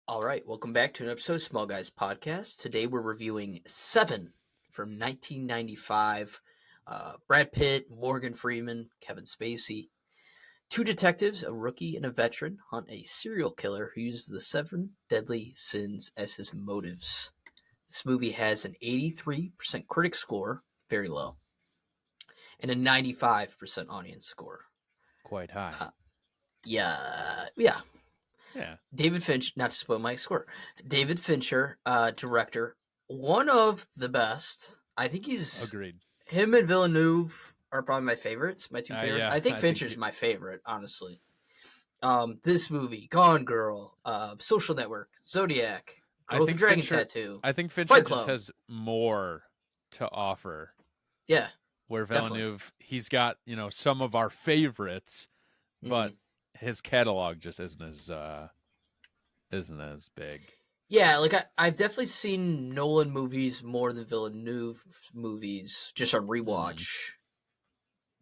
All right, welcome back to an episode of Small Guys Podcast. Today we're reviewing Seven from 1995. Brad Pitt, Morgan Freeman, Kevin Spacey. Two detectives, a rookie and a veteran, hunt a serial killer who uses the seven deadly sins as his motives. This movie has an 83% critic score, very low, and a 95% audience score. Quite high. Yeah. Yeah. David Fincher, not to spoil my score. David Fincher, director, one of the best. I think Agreed. him and Villeneuve are probably my favorites, my two favorites. Yeah. I think Fincher's my favorite, honestly. This movie, Gone Girl, Social Network, Zodiac, Girl with the Dragon Tattoo. I think Fincher Fight just Club. has more to offer. Yeah. Where definitely. Villeneuve, he's got, some of our favorites, but his catalog just isn't as big. Yeah, like I've definitely seen Nolan movies more than Villeneuve movies, just on rewatch.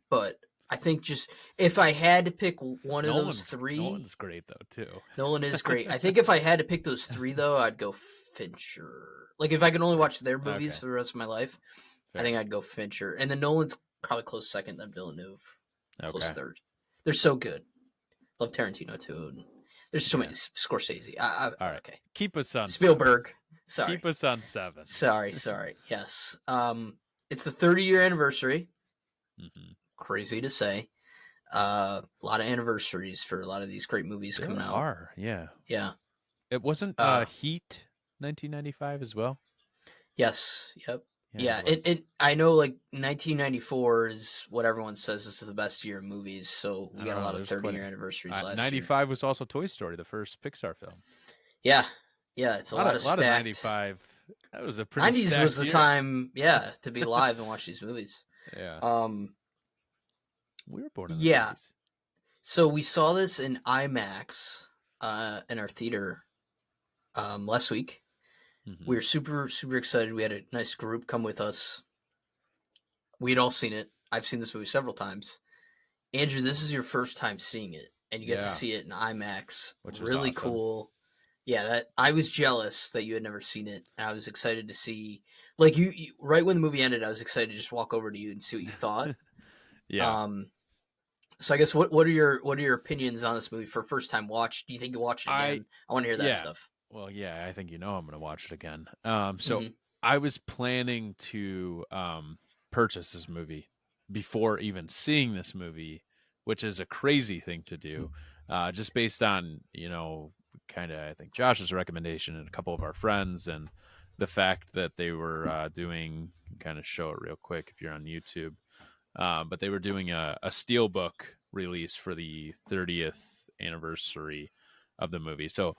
But I think just if I had to pick one of those three, Nolan's great though too. Nolan is great. I think if I had to pick those three though, I'd go Fincher. Like if I could only watch their movies for the rest of my life, I think I'd go Fincher. And then Nolan's probably close second, then Villeneuve, close third. They're so good. Love Tarantino too. And there's so many. Scorsese. All right. Okay. Keep us on Spielberg. Sorry. Keep us on Seven. Sorry. Yes. It's the 30-year anniversary. Mm-hmm. Crazy to say. A lot of anniversaries for a lot of these great movies coming out. Yeah. It wasn't Heat 1995 as well. Yes. Yep. Yeah. It. I know. Like 1994 is what everyone says. This is the best year of movies. So we got a lot of 30-year anniversaries last year. 95 was also Toy Story, the first Pixar film. Yeah. It's a lot of stacked. 95. That was a pretty 90s was the year. time. Yeah, to be live and watch these movies. Yeah. We were born in the 90s. So we saw this in IMAX in our theater last week. Mm-hmm. We were super, super excited. We had a nice group come with us. We'd all seen it. I've seen this movie several times. Andrew, this is your first time seeing it, and you get to see it in IMAX. Which was really awesome. Cool. Yeah, I was jealous that you had never seen it. And I was excited to see, like you right when the movie ended, I was excited to just walk over to you and see what you thought. Yeah. So I guess what are your opinions on this movie for first time watch? Do you think you'll watch it again? I want to hear that stuff. Well, yeah, I think I'm going to watch it again. So I was planning to purchase this movie before even seeing this movie, which is a crazy thing to do, just based on kind of I think Josh's recommendation and a couple of our friends and the fact that they were doing, kind of show it real quick if you're on YouTube. But they were doing a steelbook release for the 30th anniversary of the movie. So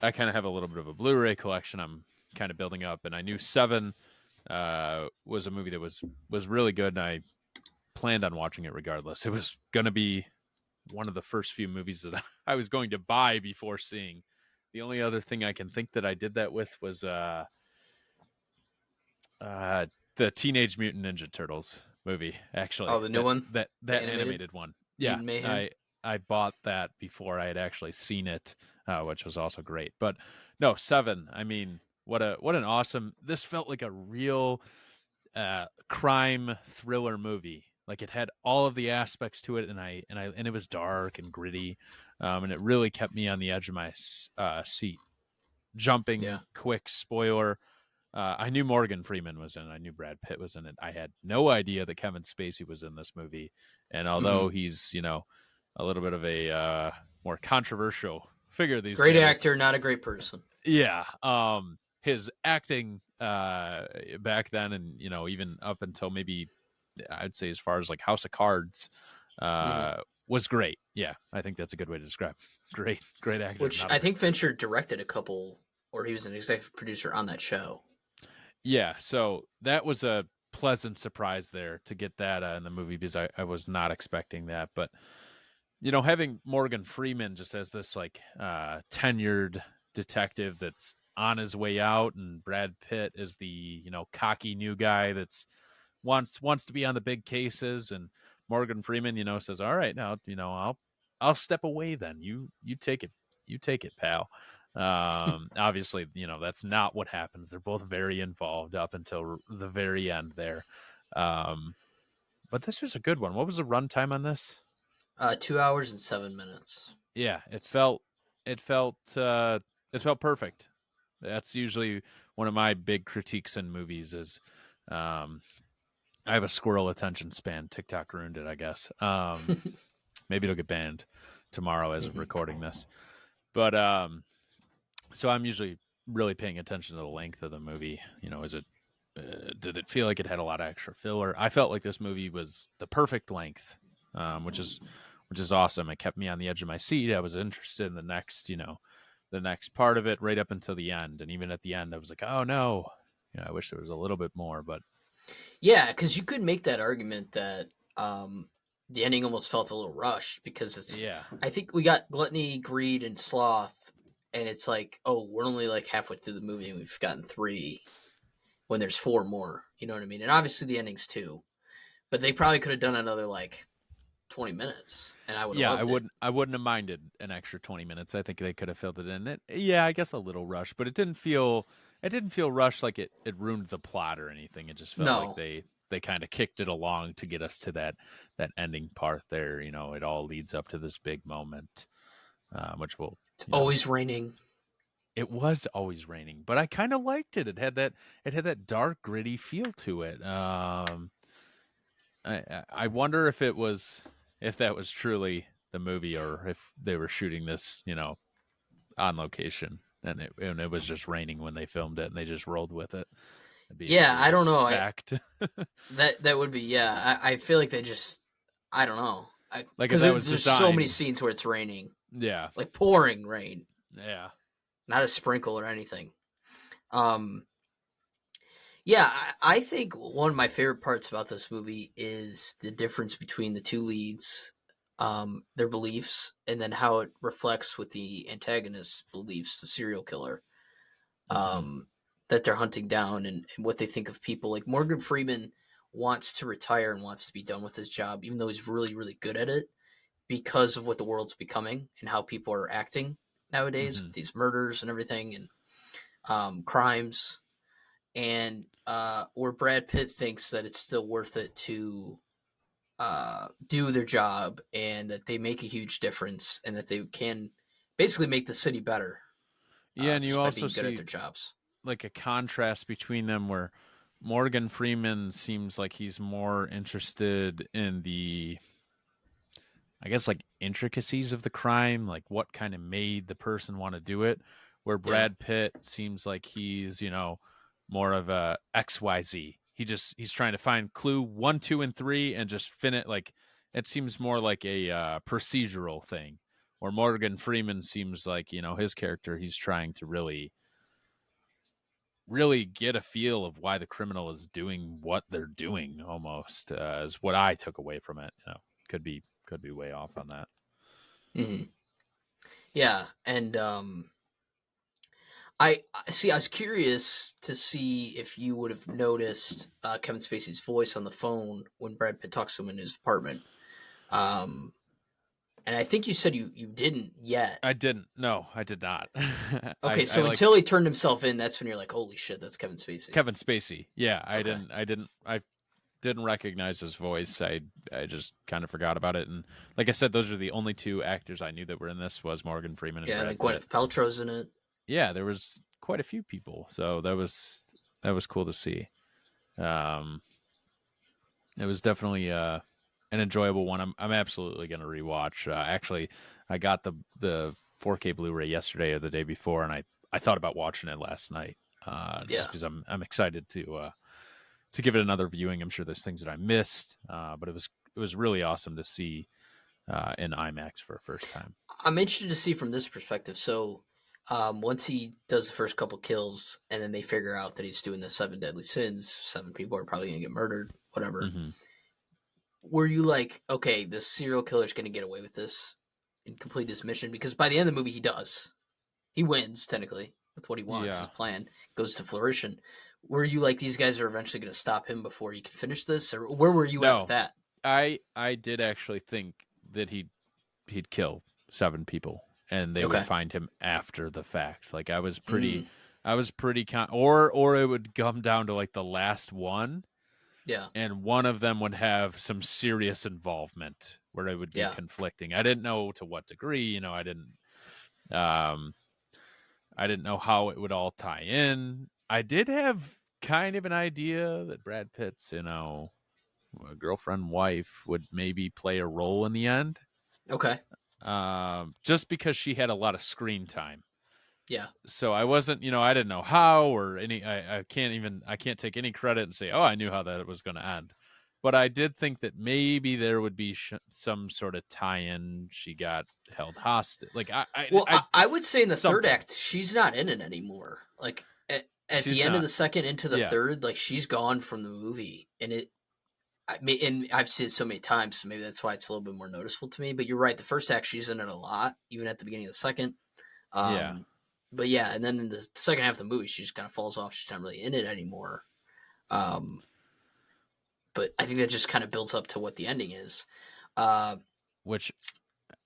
I kind of have a little bit of a Blu-ray collection I'm kind of building up. And I knew Seven was a movie that was really good. And I planned on watching it regardless. It was going to be one of the first few movies that I was going to buy before seeing. The only other thing I can think that I did that with was the Teenage Mutant Ninja Turtles movie, actually. Oh, the new one? That animated one. Yeah, I bought that before I had actually seen it, which was also great. But no, Seven, I mean, what an awesome, this felt like a real crime thriller movie. Like it had all of the aspects to it, and it was dark and gritty, and it really kept me on the edge of my seat. Jumping, quick spoiler. I knew Morgan Freeman was in it. I knew Brad Pitt was in it. I had no idea that Kevin Spacey was in this movie. And although he's, a little bit of a more controversial figure these days. Great actor, not a great person. Yeah. His acting back then and, even up until maybe I'd say as far as like House of Cards was great. Yeah, I think that's a good way to describe it. Great actor. Which I think Fincher directed a couple, or he was an executive producer on that show. Yeah, so that was a pleasant surprise there to get that in the movie because I was not expecting that. But, having Morgan Freeman just as this like tenured detective that's on his way out, and Brad Pitt is the, cocky new guy that's wants to be on the big cases, and Morgan Freeman, says, all right, now, I'll step away then. You take it, pal. Obviously, that's not what happens. They're both very involved up until the very end there. Um, but this was a good one. What was the runtime on this? 2 hours and 7 minutes. Yeah, it felt perfect. That's usually one of my big critiques in movies is um, I have a squirrel attention span. TikTok ruined it, I guess. Maybe it'll get banned tomorrow as of recording this. But so I'm usually really paying attention to the length of the movie. Is it did it feel like it had a lot of extra filler? I felt like this movie was the perfect length, which is awesome. It kept me on the edge of my seat. I was interested in the next part of it right up until the end. And even at the end, I was like, oh no, I wish there was a little bit more. But Yeah, because you could make that argument that the ending almost felt a little rushed because it's. yeah, I think we got gluttony, greed, and sloth, and it's like, oh, we're only like halfway through the movie and we've gotten three when there's four more. You know what I mean? And obviously the ending's two, but they probably could have done another like 20 minutes, and I would have yeah, loved it. I wouldn't have minded an extra 20 minutes. I think they could have filled it in. Yeah, I guess a little rushed, but it didn't feel rushed like it ruined the plot or anything. It just felt like No, they kind of kicked it along to get us to that ending part there. It all leads up to this big moment, which will it's you know always raining. it was always raining, but I kind of liked it. It had that dark, gritty feel to it. I wonder if that was truly the movie or if they were shooting this, on location and it was just raining when they filmed it and they just rolled with it. That'd be a Yeah, I don't curious know. I fact. that would be yeah. I feel like they just I don't know Like if because that was there's so many designed. scenes where it's raining, Yeah. like pouring rain, Yeah. not a sprinkle or anything. Um, yeah, I think one of my favorite parts about this movie is the difference between the two leads, their beliefs, and then how it reflects with the antagonist's beliefs, the serial killer, Hmm. um, that they're hunting down and what they think of people. Like Morgan Freeman wants to retire and wants to be done with his job, even though he's really, really good at it because of what the world's becoming and how people are acting nowadays Hmm. with these murders and everything and crimes. And where Brad Pitt thinks that it's still worth it to do their job and that they make a huge difference and that they can basically make the city better Yeah, and you just by also being good at see their jobs. like a contrast between them where Morgan Freeman seems like he's more interested in the, I guess, like intricacies of the crime, like what kind of made the person want to do it. Where Yeah. Brad Pitt seems like he's, more of a XYZ. He's trying to find clue 1, 2, and 3 and just finish. Like it seems more like a procedural thing. Or Morgan Freeman seems like, his character, he's trying to really really get a feel of why the criminal is doing what they're doing almost is what I took away from it. Could be way off on that. Hmm. Yeah. And I see. I was curious to see if you would have noticed Kevin Spacey's voice on the phone when Brad Pitt talks to him in his apartment. Um, and I think you said you didn't yet. I didn't. No, I did not. Okay, I so like until he turned himself in, that's when you're like, "Holy shit, that's Kevin Spacey." Kevin Spacey. Yeah, I Okay, didn't. I didn't. I didn't recognize his voice. I just kind of forgot about it. And like I said, those are the only two actors I knew that were in this was Morgan Freeman and yeah, and then Brad Pitt. Gwyneth Paltrow's in it. Yeah, there was quite a few people, so that was cool to see. Um, it was definitely an enjoyable one. I'm absolutely going to rewatch. Actually, I got the 4K Blu-ray yesterday or the day before, and I thought about watching it last night. Just Yeah, because I'm excited to give it another viewing. I'm sure there's things that I missed, but it was really awesome to see in IMAX for a first time. I'm interested to see from this perspective. So, once he does the first couple kills, and then they figure out that he's doing the seven deadly sins, seven people are probably gonna get murdered. Whatever. Hmm. Were you like, okay, this serial killer's gonna get away with this and complete his mission? Because by the end of the movie, he does. He wins technically with what he wants. His Yeah, plan goes to fruition. Were you like, these guys are eventually going to stop him before he can finish this, or where were you at with no, that? I did actually think that he'd kill 7 people and they would Okay. find him after the fact. Like I was Mm, pretty or it would come down to like the last one, yeah. and one of them would have some serious involvement where it would be Yeah. conflicting. I didn't know to what degree, um I didn't know how it would all tie in. I did have kind of an idea that Brad Pitt's, girlfriend wife would maybe play a role in the end. Okay. Just because she had a lot of screen time. Yeah. So I wasn't, I didn't know how or any. I can't take any credit and say, oh, I knew how that was going to end. But I did think that maybe there would be some sort of tie-in. She got held hostage. Like Well, I would say in the third something. act, she's not in it anymore. Like at She's the end of not. the second into the Yeah, third, like she's gone from the movie, and and I've seen it so many times, so maybe that's why it's a little bit more noticeable to me. But you're right, the first act she's in it a lot, even at the beginning of the second. yeah. But yeah, and then in the second half of the movie, she just kind of falls off. She's not really in it anymore. Um, but I think that just kind of builds up to what the ending is. Uh, Which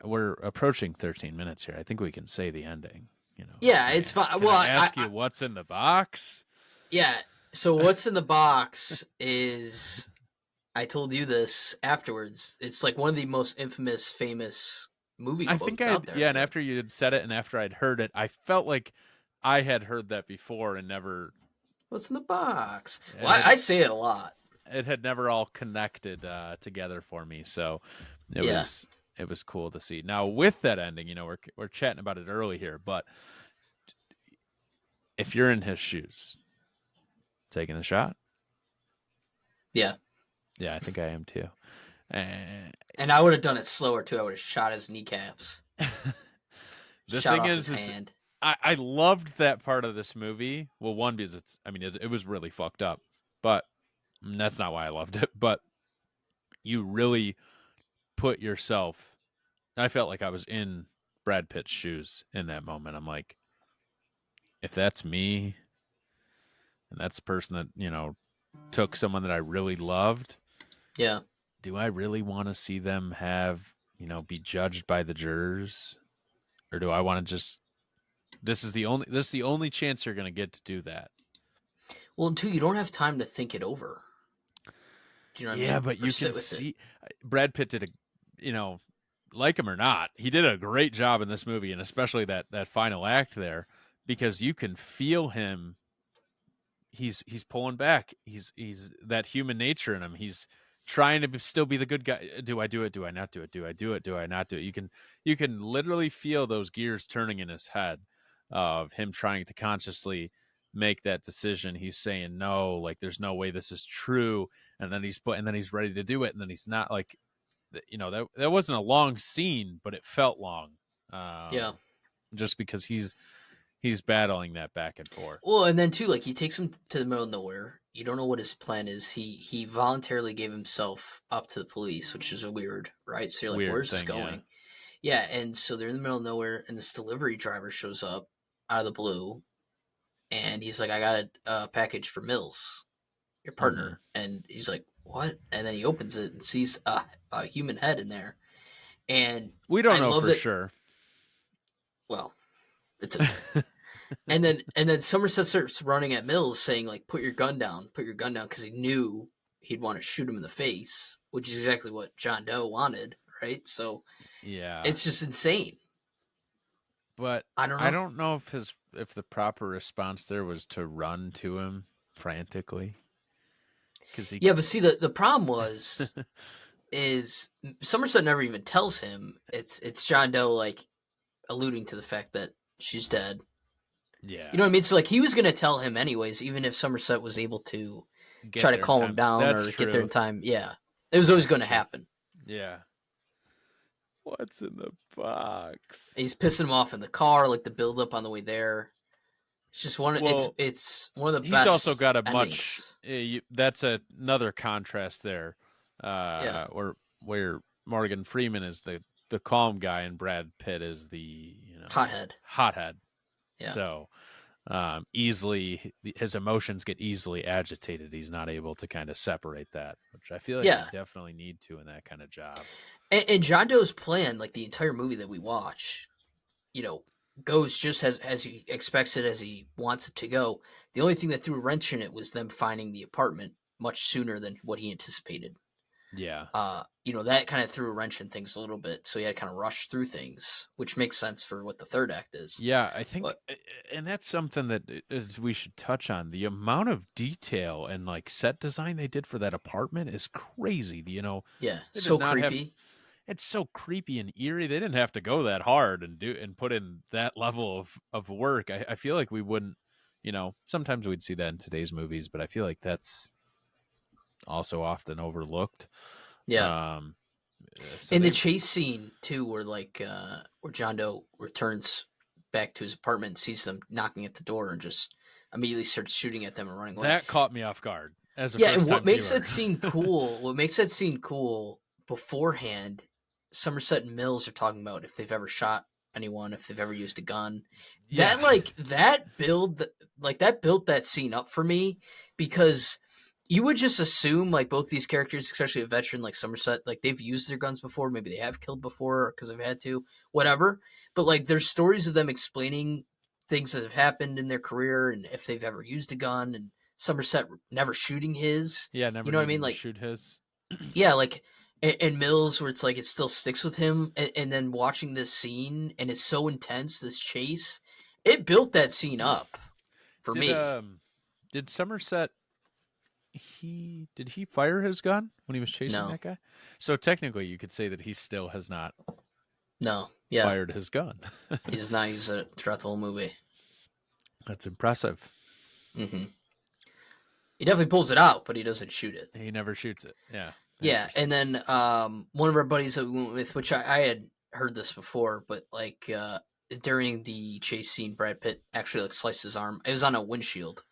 we're approaching 13 minutes here. I think we can say the ending. yeah, it's fine. Can Well, I ask you what's in the box? yeah. So what's in the box is I told you this afterwards. It's like one of the most infamous, famous movie I think quotes out there. I and think. after you had said it and after I'd heard it, I felt like I had heard that before and never What's in the box? it Well, had I say it a lot. it had never all connected together for me. So it Yeah. was it was cool to see. Now with that ending, we're chatting about it early here, but if you're in his shoes, taking a shot, Yeah. yeah, I think I am too. And And I would have done it slower too. I would have shot his kneecaps, the shot thing off his is hand. I loved that part of this movie. Well, one because it was really fucked up, but that's not why I loved it. But you really put yourself. I felt like I was in Brad Pitt's shoes in that moment. I'm like, if that's me, and that's the person that took someone that I really loved, Yeah. do I really want to see them have be judged by the jurors, or do I want to just this is the only chance you're going to get to do that? Well, and two, you don't have time to think it over. Do you know what I Yeah, mean? but Or you can sit with it. see Brad Pitt did like him or not, he did a great job in this movie, and especially that final act there, because you can feel him. He's pulling back. He's that human nature in him. He's trying to still be the good guy. Do I do it? Do I not do it? Do I do it? Do I not do it? You can literally feel those gears turning in his head of him trying to consciously make that decision. He's saying no, like there's no way this is true, and then he's ready to do it, and then he's not. Like that wasn't a long scene, but it felt long. Yeah. Just because he's battling that back and forth. Well, and then too, like he takes him to the middle of nowhere. You don't know what his plan is. He voluntarily gave himself up to the police, which is weird, right? So you're like, Weird where's this thing, yeah. going? Yeah, and so they're in the middle of nowhere, and this delivery driver shows up out of the blue, and he's like, "I got a package for Mills, your Mm-hmm. partner," and he's like, "What?" And then he opens it and sees a human head in there, and We don't I know love for that. sure. Well, it's in there. And then Somerset starts running at Mills, saying like, put your gun down," because he knew he'd want to shoot him in the face, which is exactly what John Doe wanted, right? So Yeah, it's just insane. but I don't I know. don't know if the proper response there was to run to him frantically because he. Yeah, but see, the problem is Somerset never even tells him. It's John Doe like alluding to the fact that she's dead. You know Yeah, what I mean? So like he was gonna tell him anyways, even if Somerset was able to get try to there in calm him time. down That's or get there true. in time. Yeah, it was always That's going to true. happen. Yeah. What's in the box? He's pissing him off in the car, like the build up on the way there. It's just one. Well, It's one of the he's also best got a much. endings. That's another contrast there, Yeah, where Morgan Freeman is the calm guy and Brad Pitt is the hothead. hothead. Yeah, So easily his emotions get easily agitated. He's not able to kind of separate that, which I feel like you yeah. definitely need to in that kind of job. And John Doe's plan, like the entire movie that we watch, you know, goes just as he expects it, as he wants it to go. The only thing that threw a wrench in it was them finding the apartment much sooner than what he anticipated. Yeah. That kind of threw a wrench in things a little bit. So he had to kind of rush through things, which makes sense for what the third act is. Yeah, I think, But and that's something that we should touch on. The amount of detail and like set design they did for that apartment is crazy. yeah, They did so not have. creepy. It's so creepy and eerie. They didn't have to go that hard and put in that level of work. I feel like we wouldn't. Sometimes we'd see that in today's movies, but I feel like that's also often overlooked. Yeah. So In the chase scene too, where where John Doe returns back to his apartment and sees them knocking at the door and just immediately starts shooting at them and running away. That caught me off guard as a Yeah, and first time what makes viewer. that scene cool? What makes that scene cool beforehand? Somerset and Mills are talking about if they've ever shot anyone, if they've ever used a gun. Yeah. That built that scene up for me, because you would just assume like both these characters, especially a veteran like Somerset, like they've used their guns before, maybe they have killed before because they've had to, whatever. But like there's stories of them explaining things that have happened in their career and if they've ever used a gun, and Somerset never shooting his. Yeah, never. You know what I mean? To Like, shoot his. yeah, like and Mills, where it's like it still sticks with him, and then watching this scene and it's so intense, this chase, it built that scene up for me. Did Somerset did he fire his gun when he was chasing No, that guy? So technically, you could say that he still has not no, yeah, fired his gun. he does not use it throughout the whole movie. That's impressive. Mm-hmm. He definitely pulls it out, but he doesn't shoot it. He never shoots it. Yeah. Yeah, and then one of our buddies that we went with, which I had heard this before, but like during the chase scene, Brad Pitt actually like sliced his arm. It was on a windshield,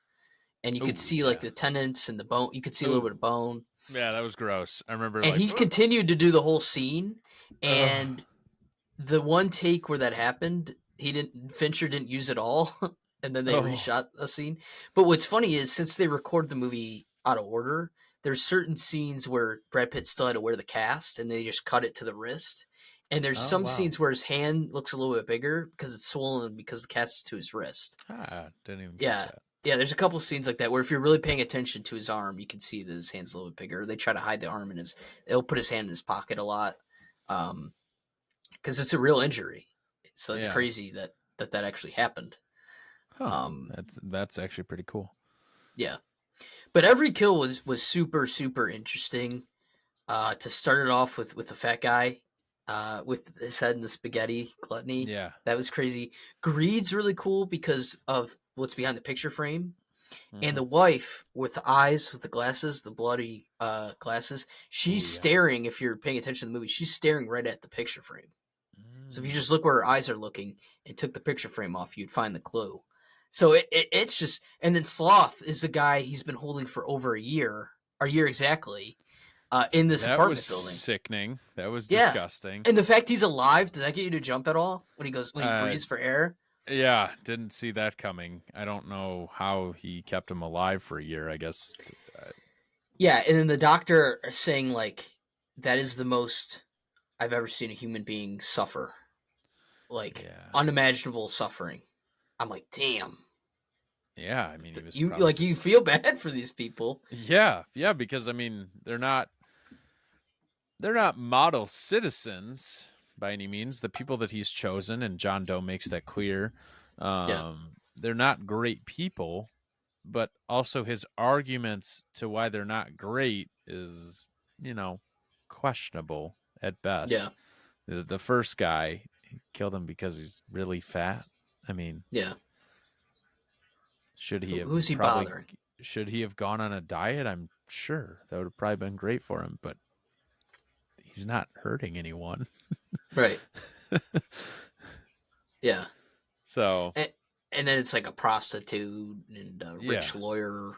and you could see like the tendons and the bone. You could see a little bit of bone. Yeah, that was gross. I remember. And he continued to do the whole scene, and the one take where that happened, Fincher didn't use it all, and then they reshot the scene. But what's funny is since they record the movie out of order, there's certain scenes where Brad Pitt still had to wear the cast, and they just cut it to the wrist. And there's some scenes where his hand looks a little bit bigger because it's swollen because the cast is to his wrist. Didn't even. Yeah. Yeah, there's a couple of scenes like that where if you're really paying attention to his arm, you can see that his hand's a little bit bigger. They try to hide the arm in they'll put his hand in his pocket a lot, because it's a real injury. So it's crazy that actually happened. Huh. That's actually pretty cool. Yeah, but every kill was super, super interesting. To start it off with the fat guy, with his head in the spaghetti gluttony. Yeah, that was crazy. Greed's really cool because of what's behind the picture frame. Mm-hmm. And the wife with the eyes, with the glasses, the bloody glasses, she's staring. If you're paying attention to the movie, she's staring right at the picture frame. So if you just look where her eyes are looking and took the picture frame off, you'd find the clue. So it's just, and then Sloth is the guy he's been holding for over a year exactly, in this apartment building. Sickening. That was disgusting. And the fact he's alive, did that get you to jump at all when he breathes for air? Yeah, didn't see that coming. I don't know how he kept him alive for a year, I guess. Yeah, and then the doctor saying, like, that is the most I've ever seen a human being suffer. Like, unimaginable suffering. I'm like, damn. Yeah, I mean, you feel bad for these people. Yeah, because, I mean, they're not model citizens by any means. The people that he's chosen, and John Doe makes that clear, they're not great people, but also his arguments to why they're not great is, questionable at best. Yeah. The first guy killed him because he's really fat. I mean, should he have? Who's he bothering? Should he have gone on a diet? I'm sure that would have probably been great for him, but he's not hurting anyone. Right. Yeah. So. And then it's like a prostitute and a rich lawyer.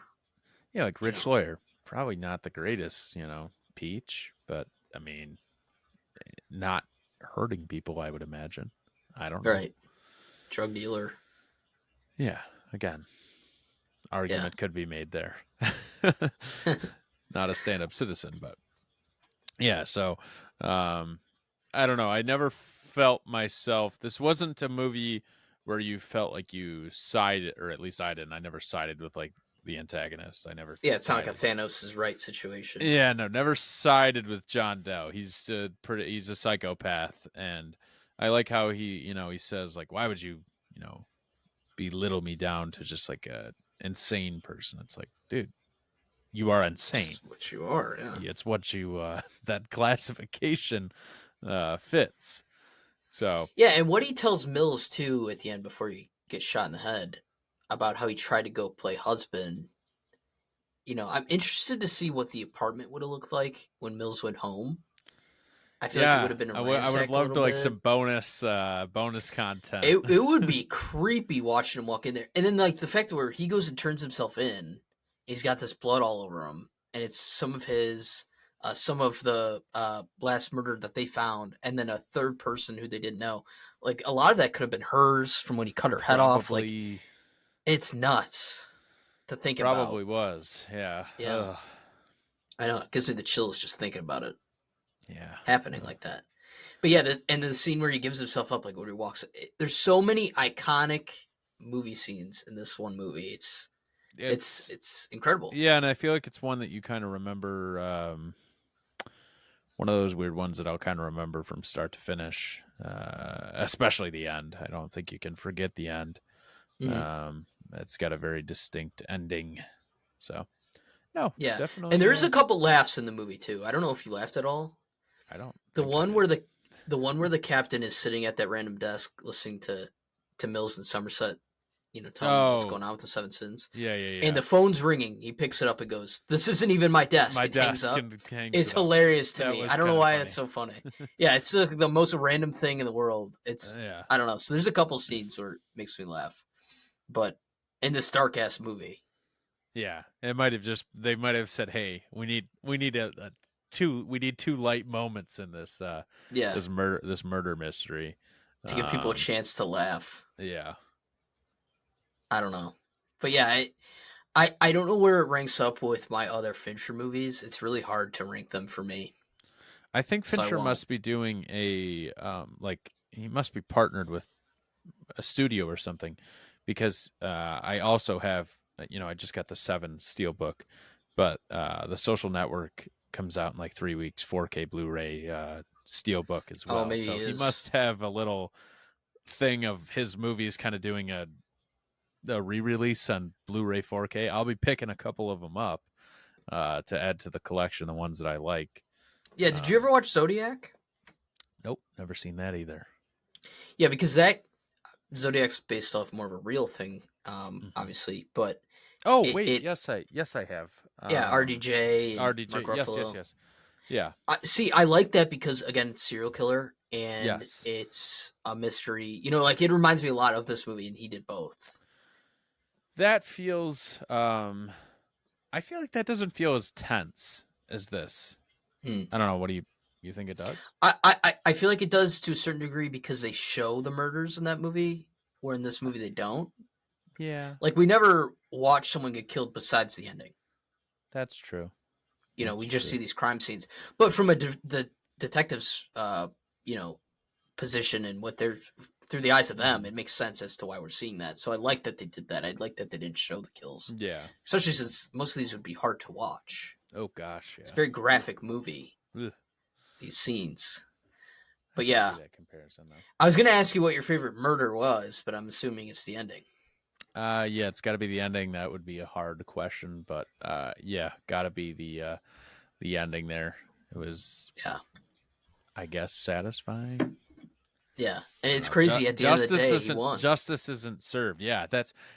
Yeah, like rich lawyer. Probably not the greatest, peach, but I mean, not hurting people, I would imagine. I don't know. Right. Drug dealer. Yeah. Again, argument could be made there. Not a stand-up citizen, but yeah. So, I don't know. I never felt myself. This wasn't a movie where you felt like you sided, or at least I didn't. I never sided with like the antagonist. I never. Yeah, it's not like a sided. Thanos is right situation. Yeah, no, never sided with John Doe. He's he's a psychopath, and I like how he says like, why would you belittle me down to just like a insane person? It's like, dude, you are insane. It's what you are, yeah. It's what you that classification fits. So Yeah, and what he tells Mills too at the end before he gets shot in the head about how he tried to go play husband. I'm interested to see what the apartment would have looked like when Mills went home. I feel like it would have been I would have loved like some bonus content. It would be creepy watching him walk in there, and then like the fact where he goes and turns himself in, he's got this blood all over him, and it's some of the last murder that they found, and then a third person who they didn't know. Like a lot of that could have been hers from when he cut her head off. Like it's nuts to think about. Probably was, yeah. Yeah. Ugh. I know, it gives me the chills just thinking about it. Yeah. Happening like that. But yeah, and the scene where he gives himself up, like when he walks, there's so many iconic movie scenes in this one movie. It's incredible. Yeah, and I feel like it's one that you kind of remember, one of those weird ones that I'll kind of remember from start to finish, especially the end. I don't think you can forget the end. Mm-hmm. It's got a very distinct ending. So, no, yeah, definitely. And there's a couple laughs in the movie too. I don't know if you laughed at all. I don't. The one where the captain is sitting at that random desk listening to Mills and Somerset, telling him what's going on with the Seven Sins. Yeah. And the phone's ringing. He picks it up and goes, "This isn't even my desk." My desk hangs up. Hangs it's hilarious to me. I don't know why funny. it's so funny. Yeah, it's the most random thing in the world. It's I don't know. So there's a couple scenes where it makes me laugh, but in this dark ass movie. Yeah, they might have said, "Hey, we need two light moments in this this murder mystery to give people a chance to laugh." Yeah. I don't know. But yeah, I don't know where it ranks up with my other Fincher movies. It's really hard to rank them for me. I think Fincher must be doing a he must be partnered with a studio or something, because I also have I just got the Se7en Steelbook, but the Social Network comes out in like 3 weeks, 4K Blu-ray Steelbook as well. Maybe so he must have a little thing of his movies kind of doing a re-release on Blu-ray 4K. I'll be picking a couple of them up to add to the collection, the ones that I like. Yeah, did you ever watch Zodiac? Nope, never seen that either. Yeah, because that Zodiac's based off more of a real thing, obviously, but yes I have. Yeah, RDJ, yes. Yeah. See, I like that because again, it's serial killer and it's a mystery. Like it reminds me a lot of this movie, and he did both. That feels I feel like that doesn't feel as tense as this. I don't know. What do you think it does? I feel like it does to a certain degree because they show the murders in that movie, where in this movie they don't. Yeah. Like we never watch someone get killed besides the ending. That's true. We just see these crime scenes, but from a detective's position and what they're through the eyes of them, it makes sense as to why we're seeing that. So I like that they did that. I like that they didn't show the kills. Yeah. Especially since most of these would be hard to watch. Oh gosh, yeah. It's a very graphic movie. Ugh. These scenes. But yeah. That comparison, though. I was going to ask you what your favorite murder was, but I'm assuming it's the ending. Yeah, it's got to be the ending. That would be a hard question, but yeah, got to be the ending there. It was I guess satisfying. Yeah, and it's crazy at the end of the day he won. Justice isn't served. Yeah,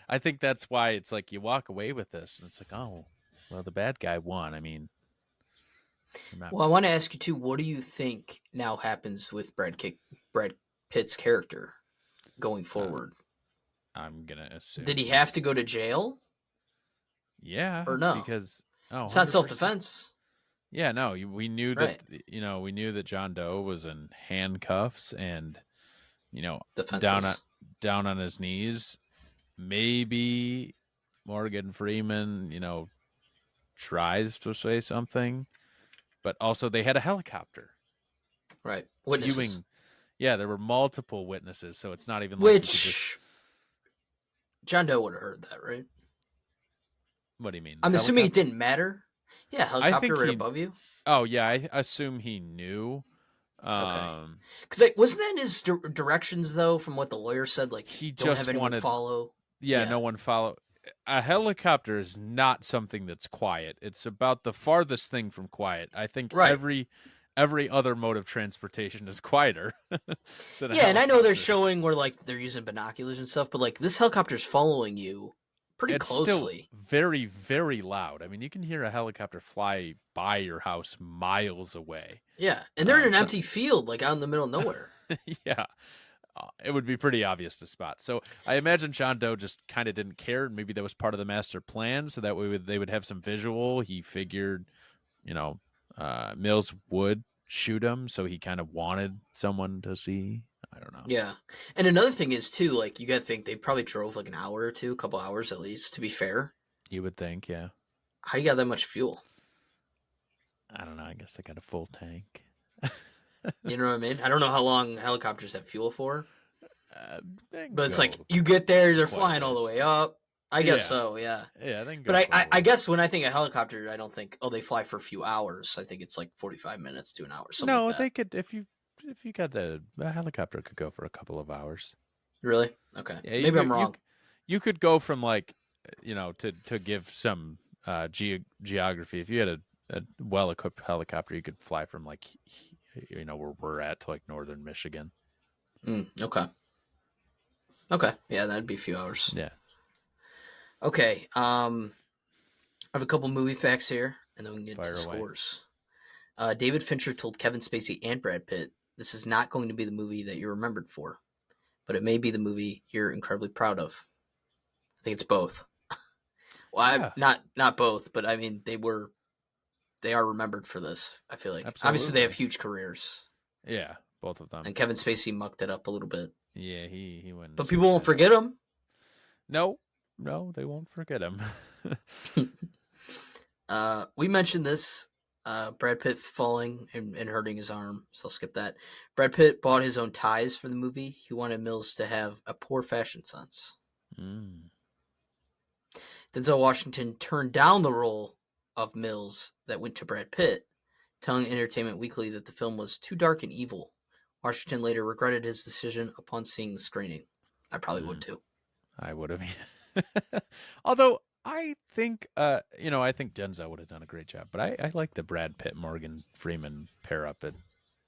I think that's why it's like you walk away with this and it's like, oh, well, the bad guy won. I mean, well, I want to ask you too, what do you think now happens with Brad Pitt's character going forward? I'm gonna assume. Did he have to go to jail? Yeah, or no? Because it's not self-defense. Yeah, no, we knew that. We knew that John Doe was in handcuffs and defenseless. down on his knees. Maybe Morgan Freeman, tries to say something, but also they had a helicopter, right? Witnesses. Yeah, there were multiple witnesses, so it's not even like you could just. Which John Doe would have heard that, right? What do you mean, the I'm assuming it helicopter? didn't matter. Yeah, I helicopter think right he. above you. Oh yeah, I assume he knew. Okay. Um, Because like, wasn't that in his directions though? From what the lawyer said, like he don't have just anyone wanted. follow. Yeah, Yeah. no one follow. A helicopter is not something that's quiet. It's about the farthest thing from quiet. I think Right. every other mode of transportation is quieter than a Yeah, and I know they're helicopter. showing where like they're using binoculars and stuff, but like this helicopter's following you pretty It's still closely. very, very loud. I mean, you can hear a helicopter fly by your house miles away. Yeah, and they're in an So empty field, like out in the middle of nowhere. yeah, it would be pretty obvious to spot. So I imagine John Doe just kind of didn't care. Maybe that was part of the master plan, so that way they would have some visual. He figured, you know, Mills would shoot him, so he kind of wanted someone to see. I don't know. Yeah, and another thing is too, like you got to think they probably drove like an hour or two, a couple hours at least. To be fair, You would think, yeah. how you got that much fuel? I don't know. I guess they got a full tank. You know what I mean? I don't know how long helicopters have fuel for, They but it's like go you get there, they're quite a flying all the ways. way up. I guess Yeah, so, yeah. yeah. They can go But quite a I ways. guess when I think of helicopter, I don't think they fly for a few hours. I think it's like 45 minutes to an hour, something like No, that. they could if you got a helicopter could go for a couple of hours. Really? Okay, Yeah, maybe I'm wrong. you could go from like to give some geography. If you had a well equipped helicopter, you could fly from like where we're at to like northern Michigan. Okay. Okay. Yeah, that'd be a few hours. Yeah, Okay. I have a couple movie facts here, and then we can get fire to away. scores. David Fincher told Kevin Spacey and Brad Pitt, "This is not going to be the movie that you're remembered for, but it may be the movie you're incredibly proud of." I think it's both. Well, Yeah, not both, but I mean they are remembered for this. I feel like obviously they have absolutely. huge careers, Yeah, both of them. and Kevin Spacey mucked it up a little bit, Yeah, he went and but people screwed won't that up. forget him. No, no, they won't forget him. We mentioned this. Brad Pitt falling and hurting his arm, so I'll skip that. Brad Pitt bought his own ties for the movie. He wanted Mills to have a poor fashion sense. Mm. Denzel Washington turned down the role of Mills that went to Brad Pitt, telling Entertainment Weekly that the film was too dark and evil. Washington later regretted his decision upon seeing the screening. I probably would too. I would have. Although I think, I think Denzel would have done a great job. But I like the Brad Pitt Morgan Freeman pair up. And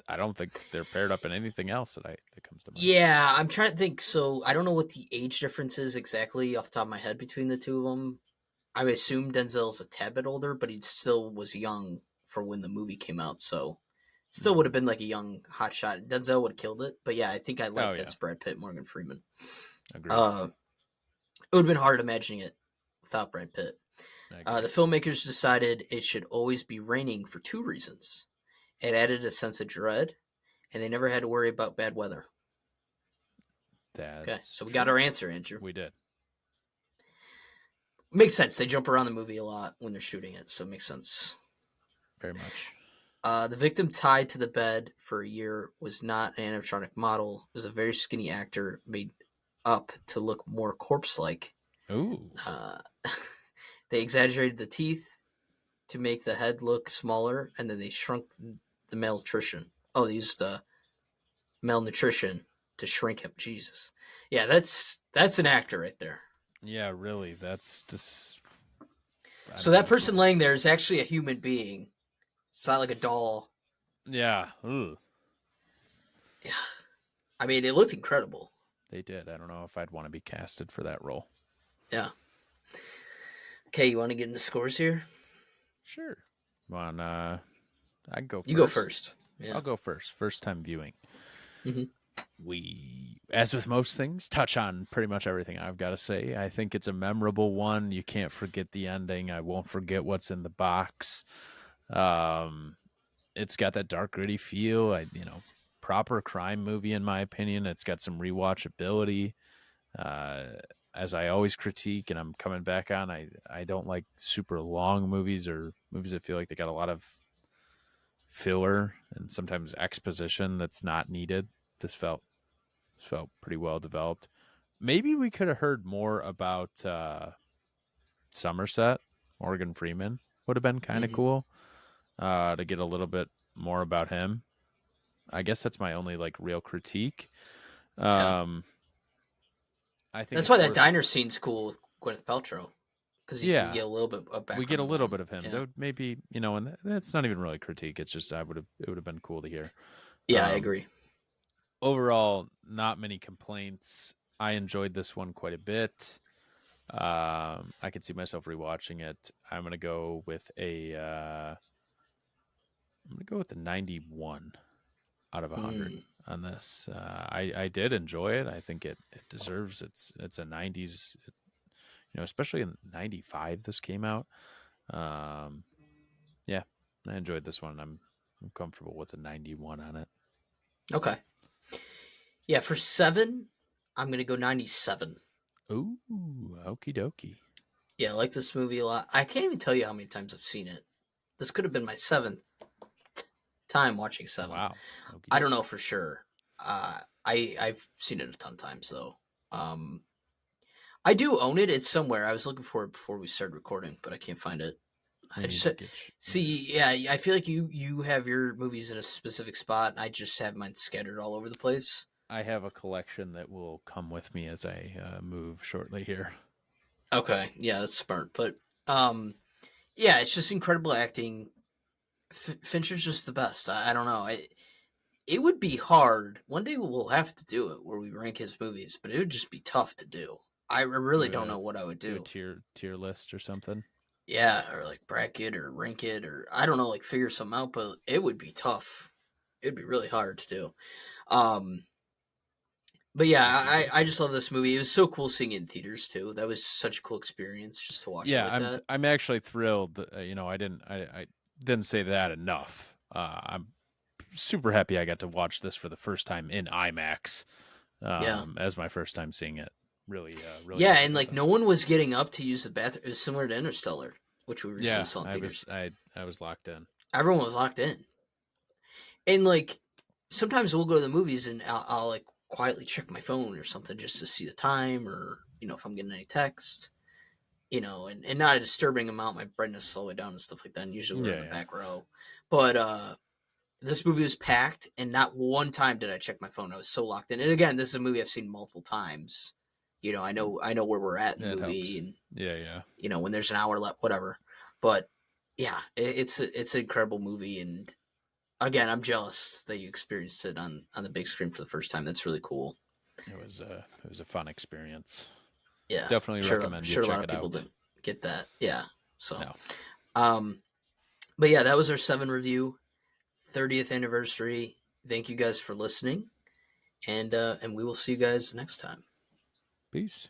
I don't think they're paired up in anything else that comes to mind. Yeah, I'm trying to think. So I don't know what the age difference is exactly off the top of my head between the two of them. I would assume Denzel's a tad bit older, but he still was young for when the movie came out. So still would have been like a young hot shot. Denzel would have killed it. But yeah, I think I like Oh yeah, that's Brad Pitt, Morgan Freeman. agreed. It would have been hard imagining it without Brad Pitt. Agreed. The filmmakers decided it should always be raining for two reasons. It added a sense of dread, and they never had to worry about bad weather. That's Okay, so we true. got our answer, Andrew. We did. Makes sense. They jump around the movie a lot when they're shooting it, so it makes sense. Very much. The victim tied to the bed for a year was not an animatronic model. It was a very skinny actor made up to look more corpse-like. Ooh. They exaggerated the teeth to make the head look smaller, and then they shrunk the malnutrition. Oh, they used malnutrition to shrink him. Jesus, yeah, that's an actor right there. Yeah, really. That's just. So that person laying there is actually a human being. It's not like a doll. Yeah. Ooh. Yeah, I mean, it looked incredible. They did. I don't know if I'd want to be casted for that role. Yeah. Okay, you want to get into scores here? Sure. On I go first. You go first. Yeah. I'll go first. First time viewing. Mhm. We, as with most things, touch on pretty much everything I've got to say. I think it's a memorable one. You can't forget the ending. I won't forget what's in the box. It's got that dark, gritty feel. Proper crime movie in my opinion. It's got some rewatchability. As I always critique, and I'm coming back on, I don't like super long movies or movies that feel like they got a lot of filler and sometimes exposition that's not needed. this felt pretty well developed. Maybe we could have heard more about Somerset. Morgan Freeman would have been kind of cool to get a little bit more about him. I guess that's my only like real critique. Yeah. I think That's it's why that worth. diner scene's cool with Gwyneth Paltrow, because we Yeah, get a little bit of we get background a on little him. bit of him. Yeah. That would maybe, and that's not even really critique. It's just it would have been cool to hear. Yeah, I agree. Overall, not many complaints. I enjoyed this one quite a bit. I could see myself rewatching it. I'm gonna go with a 91 out of 100 on this. I did enjoy it. I think it deserves it's a 90s, especially in 95 this came out. Yeah, I enjoyed this one. I'm comfortable with a 91 on it. Okay. Yeah, for 7, I'm going to go 97. Ooh, okie dokie. Yeah, I like this movie a lot. I can't even tell you how many times I've seen it. This could have been my 7th time watching 7. Wow. I don't know for sure. I've seen it a ton of times, though. I do own it. It's somewhere. I was looking for it before we started recording, but I can't find it. I just see. Yeah, I feel like you have your movies in a specific spot. And I just have mine scattered all over the place. I have a collection that will come with me as I move shortly here. Okay, yeah, that's smart. But yeah, it's just incredible acting. Fincher's just the best. I don't know. It would be hard. One day we'll have to do it where we rank his movies, but it would just be tough to do. I really don't know what I would do. A tier list or something. Yeah, or like bracket or rank it, or I don't know, like figure something out. But it would be tough. It'd be really hard to do. But yeah, I just love this movie. It was so cool seeing it in theaters too. That was such a cool experience just to watch. Yeah, it like that. I'm actually thrilled. I didn't say that enough. I'm super happy I got to watch this for the first time in IMAX. As my first time seeing it. Really. Yeah, and like no one was getting up to use the bathroom. It was similar to Interstellar, which we recently saw in theaters. I was locked in. Everyone was locked in, and like sometimes we'll go to the movies and I'll like quietly check my phone or something just to see the time, or if I'm getting any text, and not a disturbing amount. My brightness is all the way down and stuff like that. And usually we're in the back row, but this movie was packed, and not one time did I check my phone. I was so locked in. And again, this is a movie I've seen multiple times. I know where we're at in the movie, helps. And yeah. When there's an hour left, whatever. But yeah, it's an incredible movie, and again, I'm jealous that you experienced it on the big screen for the first time. That's really cool. It was a fun experience. Yeah, definitely recommend you check it out. A lot of people didn't get that. Yeah, so but yeah, that was our 7 review, 30th anniversary. Thank you guys for listening, and we will see you guys next time. Peace.